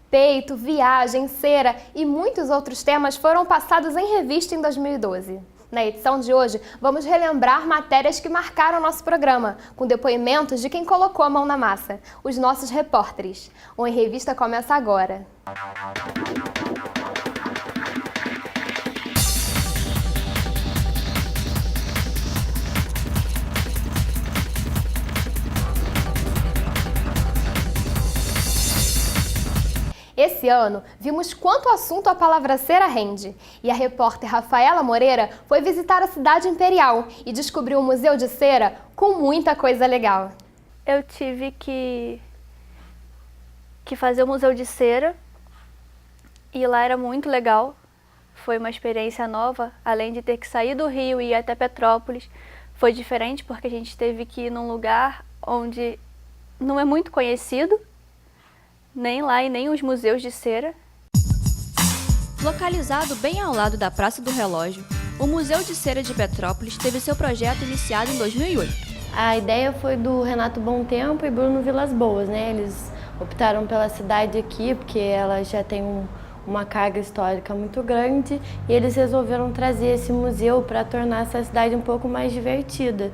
Peito, viagem, cera e muitos outros temas foram passados em revista em 2012. Na edição de hoje, vamos relembrar matérias que marcaram nosso programa, com depoimentos de quem colocou a mão na massa, os nossos repórteres. O Em Revista começa agora. Esse ano, vimos quanto assunto a palavra cera rende. E a repórter Rafaela Moreira foi visitar a cidade imperial e descobriu o Museu de Cera com muita coisa legal. Eu tive que fazer o Museu de Cera e lá era muito legal. Foi uma experiência nova, além de ter que sair do Rio e ir até Petrópolis. Foi diferente porque a gente teve que ir num lugar onde não é muito conhecido, nem lá e nem os museus de cera. Localizado bem ao lado da Praça do Relógio, o Museu de Cera de Petrópolis teve seu projeto iniciado em 2008. A ideia foi do Renato Bom Tempo e Bruno Vilas Boas, né? Eles optaram pela cidade aqui porque ela já tem uma carga histórica muito grande e eles resolveram trazer esse museu para tornar essa cidade um pouco mais divertida.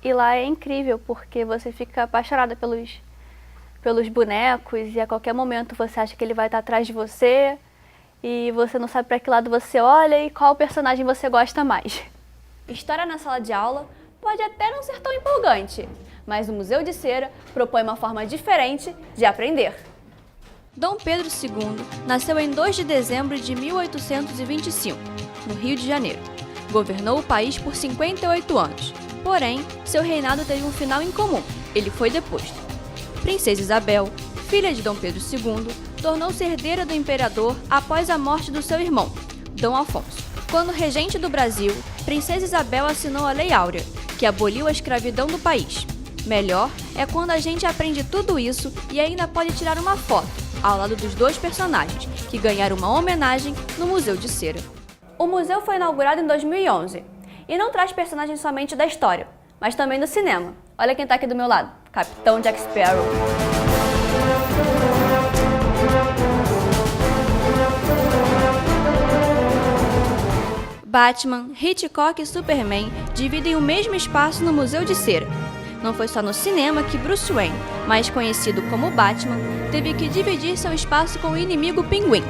E lá é incrível, porque você fica apaixonada pelos bonecos e a qualquer momento você acha que ele vai estar atrás de você e você não sabe para que lado você olha e qual personagem você gosta mais. História na sala de aula pode até não ser tão empolgante, mas o Museu de Cera propõe uma forma diferente de aprender. Dom Pedro II nasceu em 2 de dezembro de 1825, no Rio de Janeiro. Governou o país por 58 anos. Porém, seu reinado teve um final incomum. Ele foi deposto. Princesa Isabel, filha de Dom Pedro II, tornou-se herdeira do imperador após a morte do seu irmão, Dom Afonso. Quando regente do Brasil, Princesa Isabel assinou a Lei Áurea, que aboliu a escravidão do país. Melhor é quando a gente aprende tudo isso e ainda pode tirar uma foto, ao lado dos dois personagens, que ganharam uma homenagem no Museu de Cera. O museu foi inaugurado em 2011. E não traz personagens somente da história, mas também do cinema. Olha quem tá aqui do meu lado, Capitão Jack Sparrow. Batman, Hitchcock e Superman dividem o mesmo espaço no Museu de Cera. Não foi só no cinema que Bruce Wayne, mais conhecido como Batman, teve que dividir seu espaço com o inimigo Pinguim,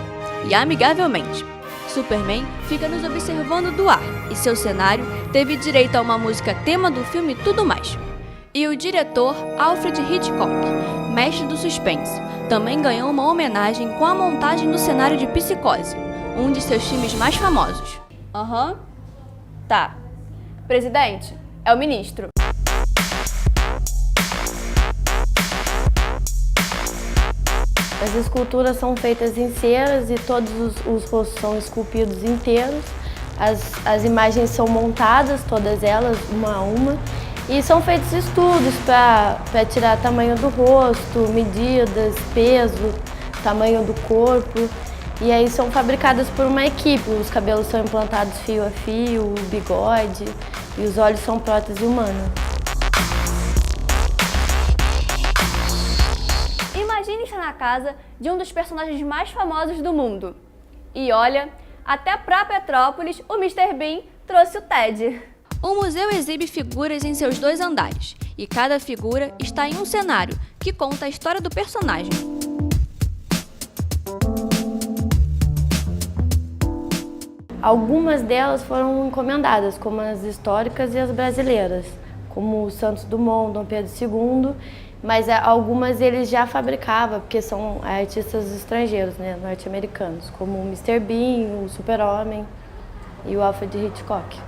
e amigavelmente. Superman fica nos observando do ar e seu cenário teve direito a uma música tema do filme e tudo mais. E o diretor Alfred Hitchcock, mestre do suspense, também ganhou uma homenagem com a montagem do cenário de Psicose, um de seus filmes mais famosos. Tá. Presidente, é o ministro. As esculturas são feitas em ceras e todos os rostos são esculpidos inteiros. As imagens são montadas, todas elas, uma a uma, e são feitos estudos para tirar tamanho do rosto, medidas, peso, tamanho do corpo. E aí são fabricadas por uma equipe. Os cabelos são implantados fio a fio, o bigode e os olhos são prótese humana. Imagine estar na casa de um dos personagens mais famosos do mundo. E olha, até para Petrópolis, o Mr. Bean trouxe o Ted. O museu exibe figuras em seus 2 andares, e cada figura está em um cenário que conta a história do personagem. Algumas delas foram encomendadas, como as históricas e as brasileiras, como o Santos Dumont, Dom Pedro II, mas algumas eles já fabricavam, porque são artistas estrangeiros, né, norte-americanos, como o Mr. Bean, o Super-Homem e o Alfred Hitchcock.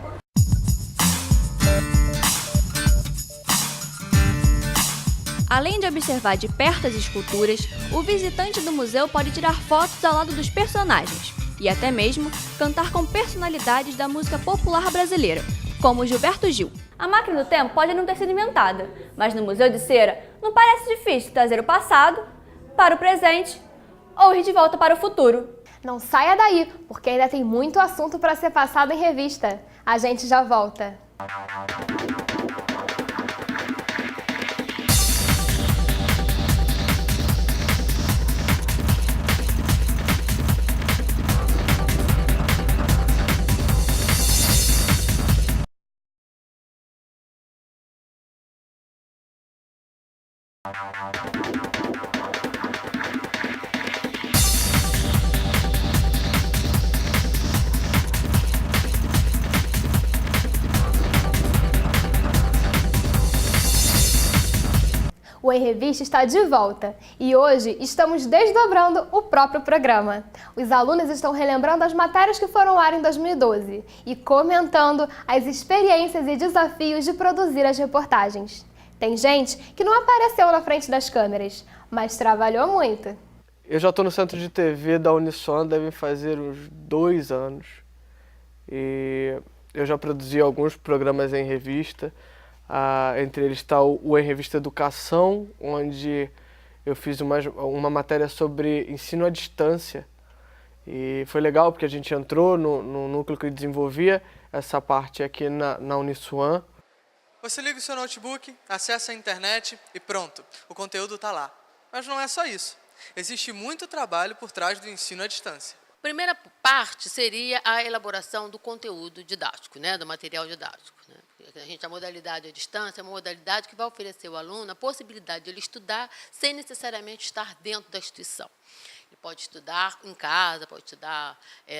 Além de observar de perto as esculturas, o visitante do museu pode tirar fotos ao lado dos personagens e até mesmo cantar com personalidades da música popular brasileira, como Gilberto Gil. A máquina do tempo pode não ter sido inventada, mas no Museu de Cera não parece difícil trazer o passado para o presente ou ir de volta para o futuro. Não saia daí, porque ainda tem muito assunto para ser passado em revista. A gente já volta. O Em Revista está de volta e hoje estamos desdobrando o próprio programa. Os alunos estão relembrando as matérias que foram ao ar em 2012 e comentando as experiências e desafios de produzir as reportagens. Tem gente que não apareceu na frente das câmeras, mas trabalhou muito. Eu já estou no Centro de TV da Uniswan, devem fazer uns 2 anos. E eu já produzi alguns programas em revista. Entre eles está o Em Revista Educação, onde eu fiz uma matéria sobre ensino à distância. E foi legal porque a gente entrou no núcleo que desenvolvia essa parte aqui na Uniswan. Você liga o seu notebook, acessa a internet e pronto, o conteúdo está lá. Mas não é só isso. Existe muito trabalho por trás do ensino à distância. Primeira parte seria a elaboração do conteúdo didático, do material didático. A modalidade à distância é uma modalidade que vai oferecer ao aluno a possibilidade de ele estudar sem necessariamente estar dentro da instituição. Ele pode estudar em casa, pode estudar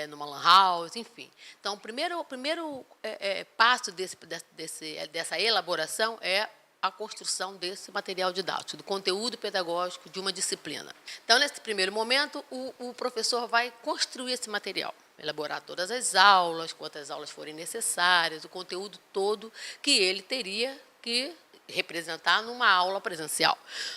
numa lan house, enfim. Então, o primeiro passo dessa elaboração é a construção desse material didático, do conteúdo pedagógico de uma disciplina. Então, nesse primeiro momento, o professor vai construir esse material, elaborar todas as aulas, quantas aulas forem necessárias, o conteúdo todo que ele teria que representar numa aula presencial.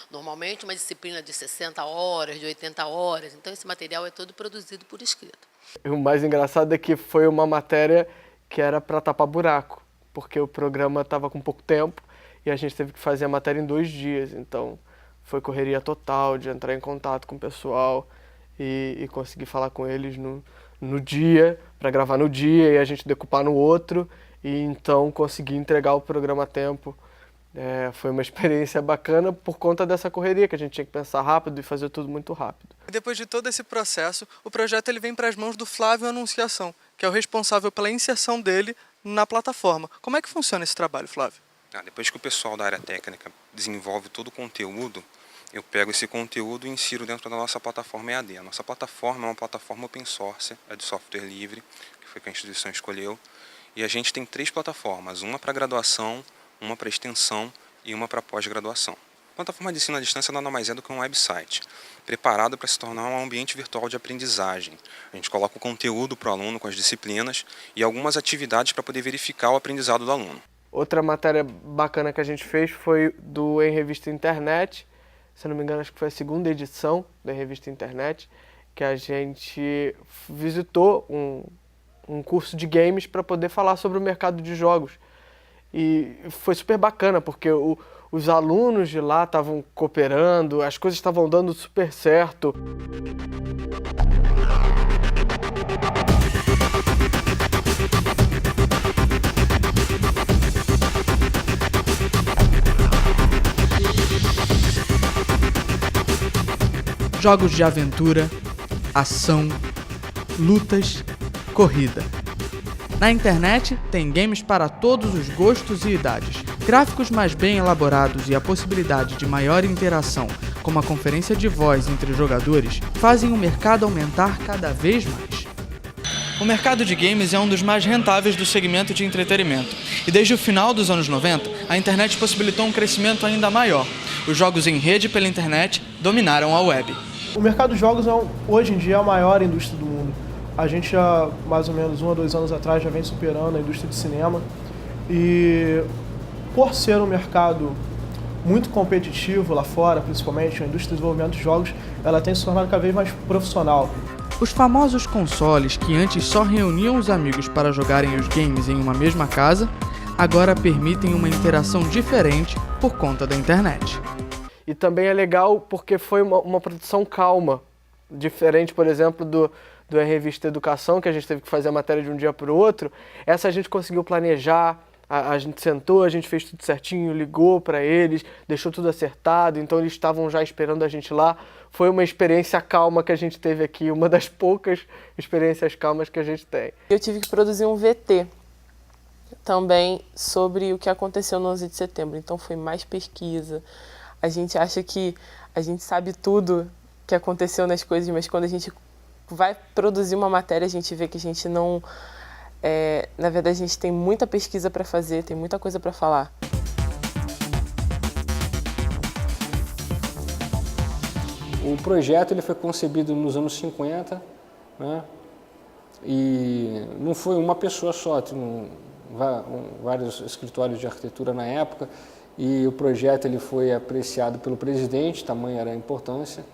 Normalmente, uma disciplina de 60 horas, de 80 horas, então esse material é todo produzido por escrito. O mais engraçado é que foi uma matéria que era para tapar buraco, porque o programa estava com pouco tempo e a gente teve que fazer a matéria em 2 dias, então foi correria total de entrar em contato com o pessoal e conseguir falar com eles no dia, para gravar no dia e a gente decupar no outro e então conseguir entregar o programa a tempo. Foi uma experiência bacana por conta dessa correria, que a gente tinha que pensar rápido e fazer tudo muito rápido. Depois de todo esse processo, o projeto vem para as mãos do Flávio Anunciação, que é o responsável pela inserção dele na plataforma. Como é que funciona esse trabalho, Flávio? Depois que o pessoal da área técnica desenvolve todo o conteúdo, eu pego esse conteúdo e insiro dentro da nossa plataforma EAD. A nossa plataforma é uma plataforma open source, é de software livre, que foi que a instituição escolheu. E a gente tem 3 plataformas, uma para graduação, uma para extensão e uma para pós-graduação. A plataforma de ensino à distância nada mais é do que um website, preparado para se tornar um ambiente virtual de aprendizagem. A gente coloca o conteúdo para o aluno com as disciplinas e algumas atividades para poder verificar o aprendizado do aluno. Outra matéria bacana que a gente fez foi do Em Revista Internet, se não me engano acho que foi a 2ª edição da Em Revista Internet, que a gente visitou um curso de games para poder falar sobre o mercado de jogos. E foi super bacana, porque os alunos de lá estavam cooperando, as coisas estavam dando super certo. Jogos de aventura, ação, lutas, corrida. Na internet, tem games para todos os gostos e idades. Gráficos mais bem elaborados e a possibilidade de maior interação, como a conferência de voz entre jogadores, fazem o mercado aumentar cada vez mais. O mercado de games é um dos mais rentáveis do segmento de entretenimento. E desde o final dos anos 90, a internet possibilitou um crescimento ainda maior. Os jogos em rede pela internet dominaram a web. O mercado de jogos hoje em dia é a maior indústria do mundo. A gente já, mais ou menos 1 a 2 anos atrás, já vem superando a indústria de cinema. E por ser um mercado muito competitivo lá fora, principalmente a indústria de desenvolvimento de jogos, ela tem se tornado cada vez mais profissional. Os famosos consoles que antes só reuniam os amigos para jogarem os games em uma mesma casa, agora permitem uma interação diferente por conta da internet. E também é legal porque foi uma produção calma, diferente, por exemplo, do Em Revista Educação, que a gente teve que fazer a matéria de um dia para o outro. Essa a gente conseguiu planejar, a gente sentou, a gente fez tudo certinho, ligou para eles, deixou tudo acertado, então eles estavam já esperando a gente lá. Foi uma experiência calma que a gente teve aqui, uma das poucas experiências calmas que a gente tem. Eu tive que produzir um VT também sobre o que aconteceu no 11 de setembro, então foi mais pesquisa. A gente acha que a gente sabe tudo que aconteceu nas coisas, mas quando a gente vai produzir uma matéria, a gente vê que a gente não... na verdade, a gente tem muita pesquisa para fazer, tem muita coisa para falar. O projeto ele foi concebido nos anos 50, né? E não foi uma pessoa só, tinha vários escritórios de arquitetura na época, e o projeto ele foi apreciado pelo presidente, tamanha era a importância.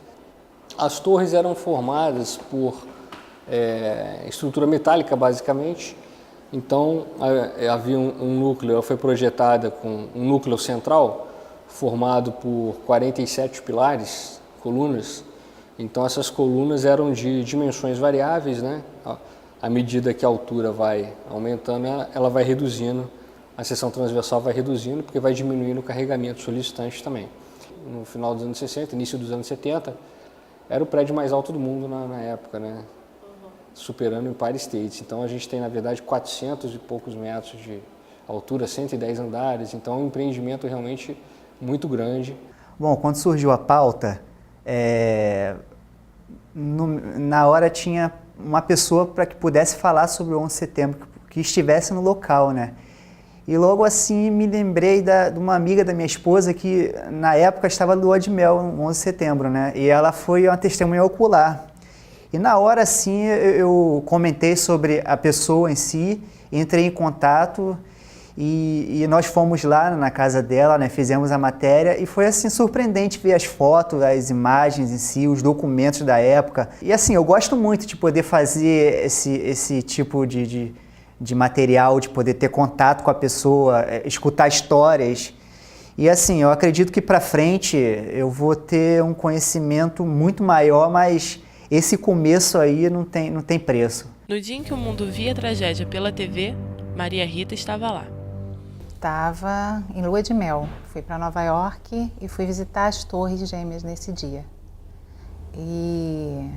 As torres eram formadas por estrutura metálica, basicamente. Então, havia um núcleo, ela foi projetada com um núcleo central, formado por 47 pilares, colunas. Então, essas colunas eram de dimensões variáveis, né? À medida que a altura vai aumentando, ela vai reduzindo, a seção transversal vai reduzindo, porque vai diminuindo o carregamento solicitante também. No final dos anos 60, início dos anos 70, era o prédio mais alto do mundo na época, né? Superando o Empire State. Então, a gente tem, na verdade, 400 e poucos metros de altura, 110 andares. Então, é um empreendimento realmente muito grande. Bom, quando surgiu a pauta, na hora tinha uma pessoa para que pudesse falar sobre o 11 de setembro, que estivesse no local, né? E logo assim me lembrei de uma amiga da minha esposa que na época estava lua de mel, no 11 de setembro, né? E ela foi uma testemunha ocular. E na hora assim eu comentei sobre a pessoa em si, entrei em contato e nós fomos lá na casa dela, né? Fizemos a matéria e foi assim surpreendente ver as fotos, as imagens em si, os documentos da época. E assim, eu gosto muito de poder fazer esse tipo de material, de poder ter contato com a pessoa, escutar histórias. E assim, eu acredito que para frente eu vou ter um conhecimento muito maior, mas esse começo aí não tem preço. No dia em que o mundo via a tragédia pela TV, Maria Rita estava lá. Estava em lua de mel. Fui para Nova York e fui visitar as Torres Gêmeas nesse dia. E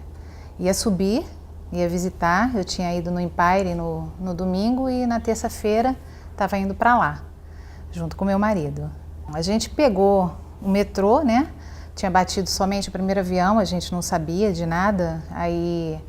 ia subir, ia visitar. Eu tinha ido no Empire no domingo e na terça-feira estava indo para lá, junto com meu marido. A gente pegou o metrô, né? Tinha batido somente o primeiro avião, a gente não sabia de nada. Aí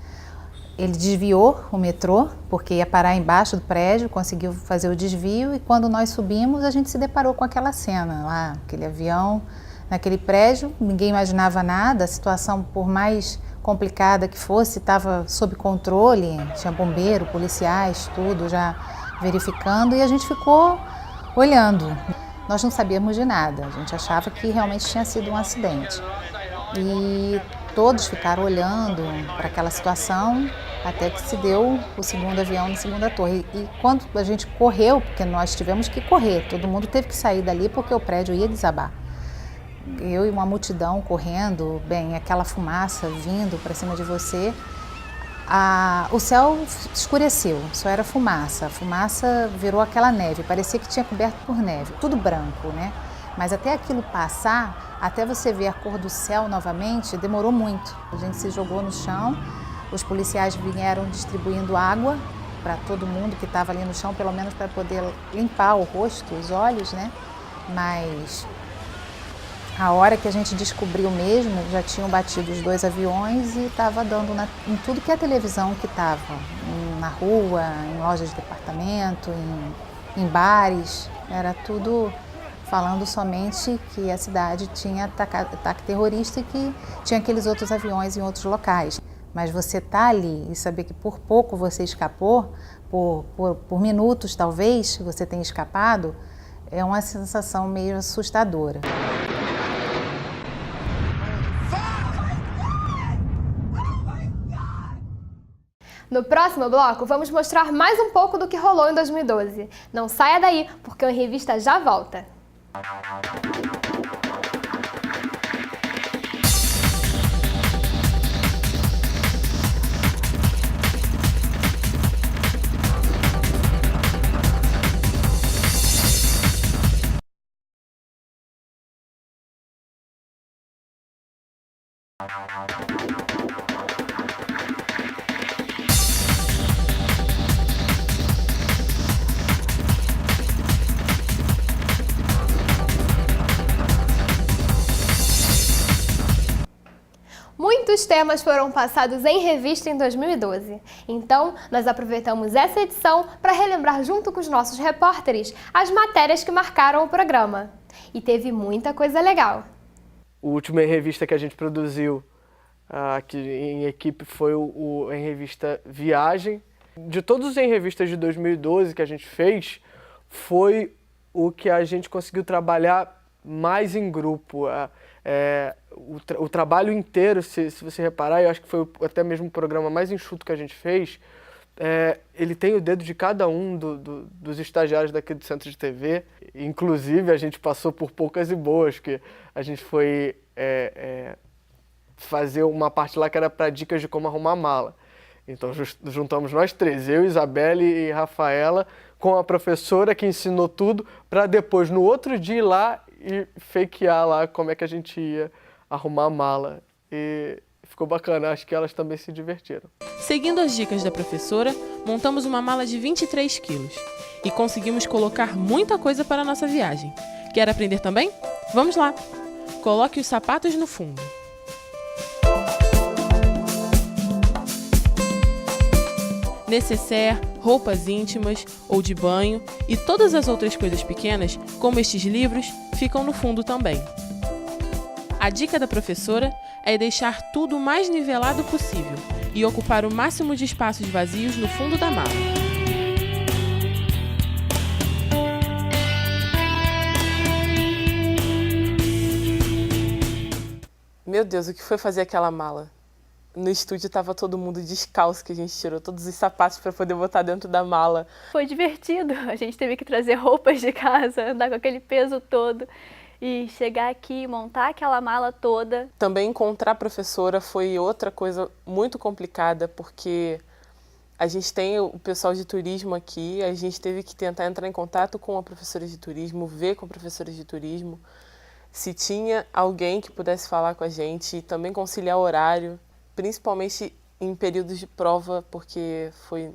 ele desviou o metrô, porque ia parar embaixo do prédio, conseguiu fazer o desvio e quando nós subimos a gente se deparou com aquela cena lá, aquele avião naquele prédio, ninguém imaginava nada, a situação por mais complicada que fosse, estava sob controle, tinha bombeiro, policiais, tudo já verificando e a gente ficou olhando. Nós não sabíamos de nada, a gente achava que realmente tinha sido um acidente. E todos ficaram olhando para aquela situação até que se deu o segundo avião na segunda torre. E quando a gente correu, porque nós tivemos que correr, todo mundo teve que sair dali porque o prédio ia desabar. Eu e uma multidão correndo, bem, aquela fumaça vindo para cima de você. O céu escureceu, só era fumaça. A fumaça virou aquela neve, parecia que tinha coberto por neve, tudo branco, né? Mas até aquilo passar, até você ver a cor do céu novamente, demorou muito. A gente se jogou no chão, os policiais vieram distribuindo água para todo mundo que estava ali no chão, pelo menos para poder limpar o rosto, os olhos, né? Mas a hora que a gente descobriu mesmo, já tinham batido os 2 aviões e estava dando em tudo que é televisão que estava, na rua, em lojas de departamento, em bares, era tudo falando somente que a cidade tinha ataque terrorista e que tinha aqueles outros aviões em outros locais. Mas você tá ali e saber que por pouco você escapou, por minutos talvez você tenha escapado, é uma sensação meio assustadora. No próximo bloco, vamos mostrar mais um pouco do que rolou em 2012. Não saia daí, porque o Em Revista já volta. Muitos temas foram passados em revista em 2012. Então, nós aproveitamos essa edição para relembrar junto com os nossos repórteres as matérias que marcaram o programa. E teve muita coisa legal. O último em revista que a gente produziu aqui em equipe foi o em revista Viagem. De todos os em revistas de 2012 que a gente fez, foi o que a gente conseguiu trabalhar mais em grupo. O trabalho inteiro, se você reparar, eu acho que foi até mesmo o programa mais enxuto que a gente fez, ele tem o dedo de cada um dos estagiários daqui do Centro de TV. Inclusive, a gente passou por poucas e boas, que a gente foi fazer uma parte lá que era para dicas de como arrumar mala. Então, juntamos nós três, eu, Isabelle e Rafaela, com a professora que ensinou tudo, para depois, no outro dia, ir lá e fakear lá como é que a gente ia arrumar a mala. E ficou bacana, acho que elas também se divertiram. Seguindo as dicas da professora, montamos uma mala de 23 quilos e conseguimos colocar muita coisa para a nossa viagem. Quer aprender também? Vamos lá! Coloque os sapatos no fundo. Necessaire, roupas íntimas ou de banho e todas as outras coisas pequenas, como estes livros, ficam no fundo também. A dica da professora é deixar tudo o mais nivelado possível e ocupar o máximo de espaços vazios no fundo da mala. Meu Deus, o que foi fazer aquela mala? No estúdio estava todo mundo descalço, que a gente tirou todos os sapatos para poder botar dentro da mala. Foi divertido, a gente teve que trazer roupas de casa, andar com aquele peso todo e chegar aqui e montar aquela mala toda. Também encontrar a professora foi outra coisa muito complicada, porque a gente tem o pessoal de turismo aqui, a gente teve que tentar entrar em contato com a professora de turismo, ver com a professora de turismo se tinha alguém que pudesse falar com a gente e também conciliar horário, principalmente em períodos de prova, porque foi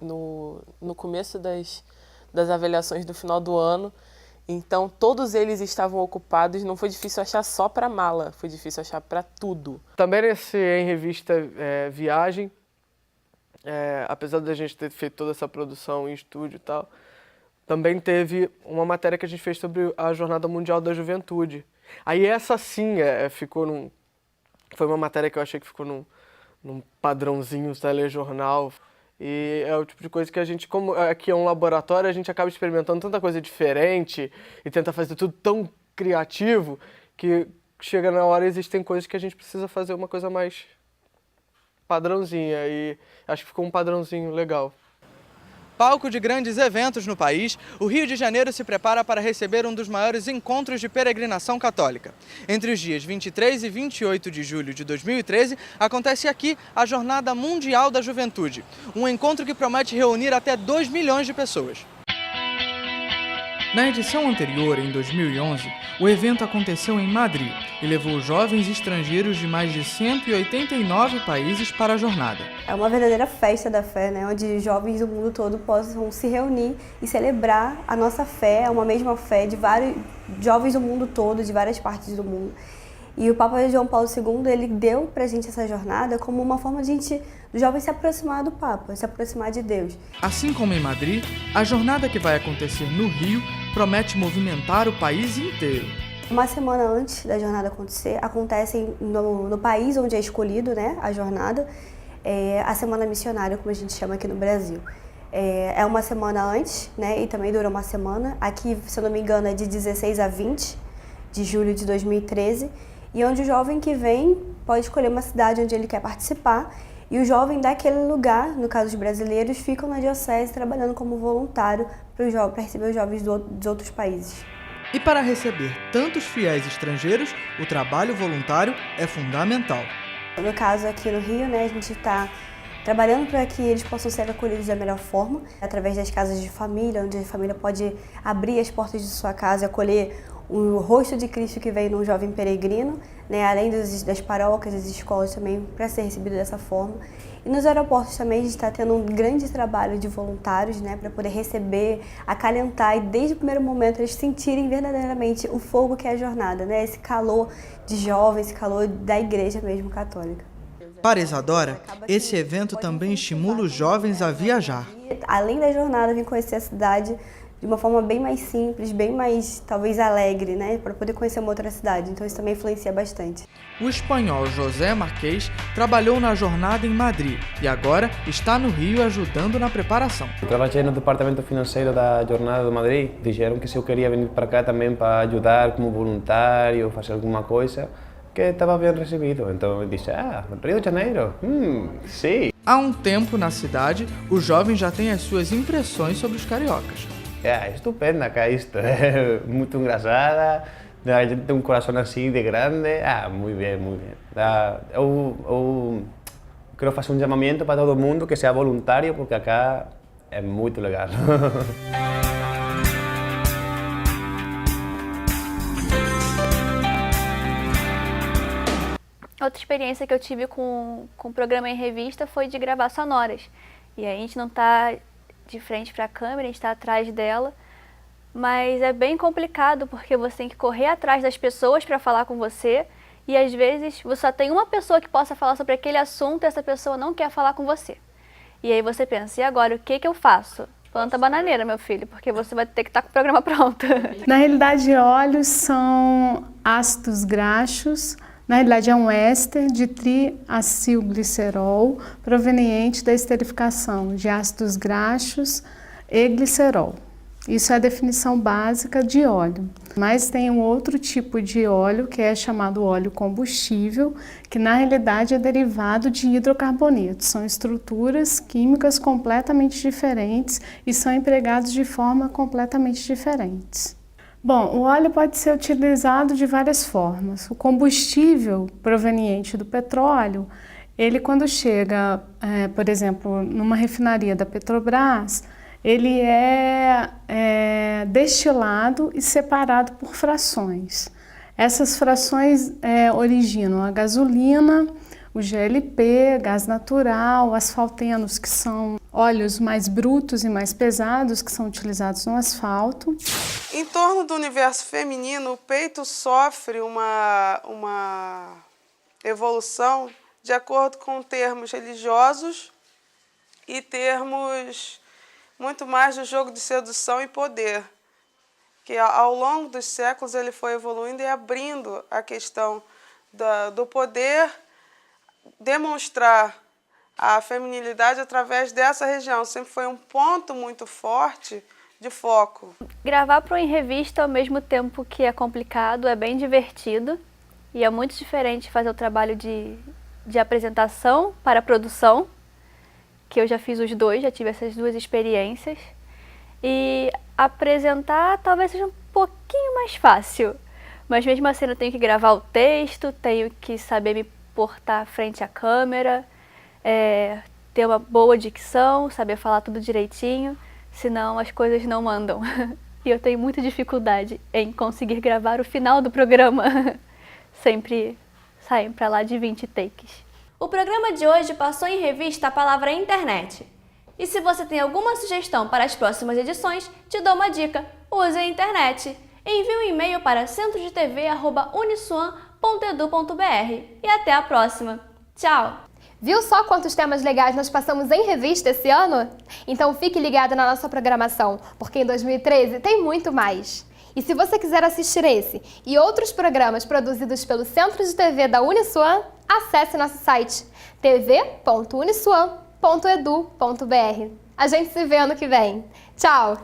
no começo das avaliações do final do ano. Então, todos eles estavam ocupados, não foi difícil achar só para mala, foi difícil achar para tudo. Também nesse em revista Viagem, apesar da gente ter feito toda essa produção em estúdio e tal, também teve uma matéria que a gente fez sobre a Jornada Mundial da Juventude. Aí essa sim foi uma matéria que eu achei que ficou num padrãozinho telejornal. E é o tipo de coisa que a gente, como aqui é um laboratório, a gente acaba experimentando tanta coisa diferente e tenta fazer tudo tão criativo que chega na hora e existem coisas que a gente precisa fazer uma coisa mais padrãozinha. E acho que ficou um padrãozinho legal. Palco de grandes eventos no país, o Rio de Janeiro se prepara para receber um dos maiores encontros de peregrinação católica. Entre os dias 23 e 28 de julho de 2013, acontece aqui a Jornada Mundial da Juventude, um encontro que promete reunir até 2 milhões de pessoas. Na edição anterior, em 2011, o evento aconteceu em Madrid e levou jovens estrangeiros de mais de 189 países para a jornada. É uma verdadeira festa da fé, né? Onde jovens do mundo todo possam se reunir e celebrar a nossa fé, uma mesma fé de vários jovens do mundo todo, de várias partes do mundo. E o Papa João Paulo II, ele deu pra gente essa jornada como uma forma de do jovem se aproximar do Papa, se aproximar de Deus. Assim como em Madrid, a jornada que vai acontecer no Rio promete movimentar o país inteiro. Uma semana antes da jornada acontecer, acontece no país onde é escolhido, né, a jornada, a Semana Missionária, como a gente chama aqui no Brasil. É uma semana antes, né, e também dura uma semana. Aqui, se eu não me engano, é de 16 a 20 de julho de 2013. E onde o jovem que vem pode escolher uma cidade onde ele quer participar e o jovem daquele lugar, no caso os brasileiros, ficam na diocese trabalhando como voluntário para receber os jovens dos outros países. E para receber tantos fiéis estrangeiros, o trabalho voluntário é fundamental. No caso aqui no Rio, né, a gente está trabalhando para que eles possam ser acolhidos da melhor forma, através das casas de família, onde a família pode abrir as portas de sua casa e acolher o rosto de Cristo que veio num jovem peregrino, né, além das paróquias, das escolas também, para ser recebido dessa forma. E nos aeroportos também a gente está tendo um grande trabalho de voluntários, né, para poder receber, acalentar e desde o primeiro momento eles sentirem verdadeiramente o fogo que é a jornada, né, esse calor de jovens, esse calor da igreja mesmo católica. Para Isadora, esse evento também estimula os jovens a viajar. Além da jornada, vim conhecer a cidade de uma forma bem mais simples, bem mais, talvez, alegre, né? Para poder conhecer uma outra cidade. Então isso também influencia bastante. O espanhol José Marquês trabalhou na jornada em Madrid e agora está no Rio ajudando na preparação. Eu trabalhei no departamento financeiro da Jornada de Madrid. Disseram que se eu queria vir para cá também para ajudar como voluntário, fazer alguma coisa, que estava bem recebido. Então eu disse, Rio de Janeiro, sim. Há um tempo na cidade, o jovem já tem as suas impressões sobre os cariocas. É estupenda cá isto, é muito engraçada, a gente tem um coração assim de grande, muito bem, muito bem. Eu quero fazer um chamamento para todo mundo que seja voluntário, porque acá é muito legal. Outra experiência que eu tive com o programa em revista foi de gravar sonoras. E aí a gente não está de frente para a câmera, a gente está atrás dela, mas é bem complicado porque você tem que correr atrás das pessoas para falar com você e às vezes você só tem uma pessoa que possa falar sobre aquele assunto e essa pessoa não quer falar com você. E aí você pensa, e agora, o que eu faço? Planta bananeira, meu filho, porque você vai ter que estar com o programa pronto. Na realidade, óleos são ácidos graxos. Na realidade, é um éster de triacilglicerol proveniente da esterificação de ácidos graxos e glicerol. Isso é a definição básica de óleo. Mas tem um outro tipo de óleo que é chamado óleo combustível, que na realidade é derivado de hidrocarboneto. São estruturas químicas completamente diferentes e são empregados de forma completamente diferentes. Bom, o óleo pode ser utilizado de várias formas. O combustível proveniente do petróleo, ele quando chega, por exemplo, numa refinaria da Petrobras, ele é destilado e separado por frações. Essas frações originam a gasolina, o GLP, gás natural, asfaltenos, que são óleos mais brutos e mais pesados, que são utilizados no asfalto. Em torno do universo feminino, o peito sofre uma evolução de acordo com termos religiosos e termos muito mais do jogo de sedução e poder, que ao longo dos séculos ele foi evoluindo e abrindo a questão do poder demonstrar a feminilidade através dessa região. Sempre foi um ponto muito forte de foco. Gravar para o Em Revista ao mesmo tempo que é complicado, é bem divertido e é muito diferente fazer o trabalho de apresentação para a produção, que eu já fiz os dois, já tive essas duas experiências. E apresentar talvez seja um pouquinho mais fácil, mas mesmo assim eu tenho que gravar o texto, tenho que saber me portar frente à câmera, ter uma boa dicção, saber falar tudo direitinho, senão as coisas não mandam. E eu tenho muita dificuldade em conseguir gravar o final do programa. Sempre saem para lá de 20 takes. O programa de hoje passou em revista a palavra internet. E se você tem alguma sugestão para as próximas edições, te dou uma dica: use a internet. Envie um e-mail para centrodetv@uniswan.edu.br e até a próxima. Tchau! Viu só quantos temas legais nós passamos em revista esse ano? Então fique ligado na nossa programação, porque em 2013 tem muito mais. E se você quiser assistir esse e outros programas produzidos pelo Centro de TV da Uniswan, acesse nosso site tv.uniswan.edu.br. A gente se vê ano que vem. Tchau!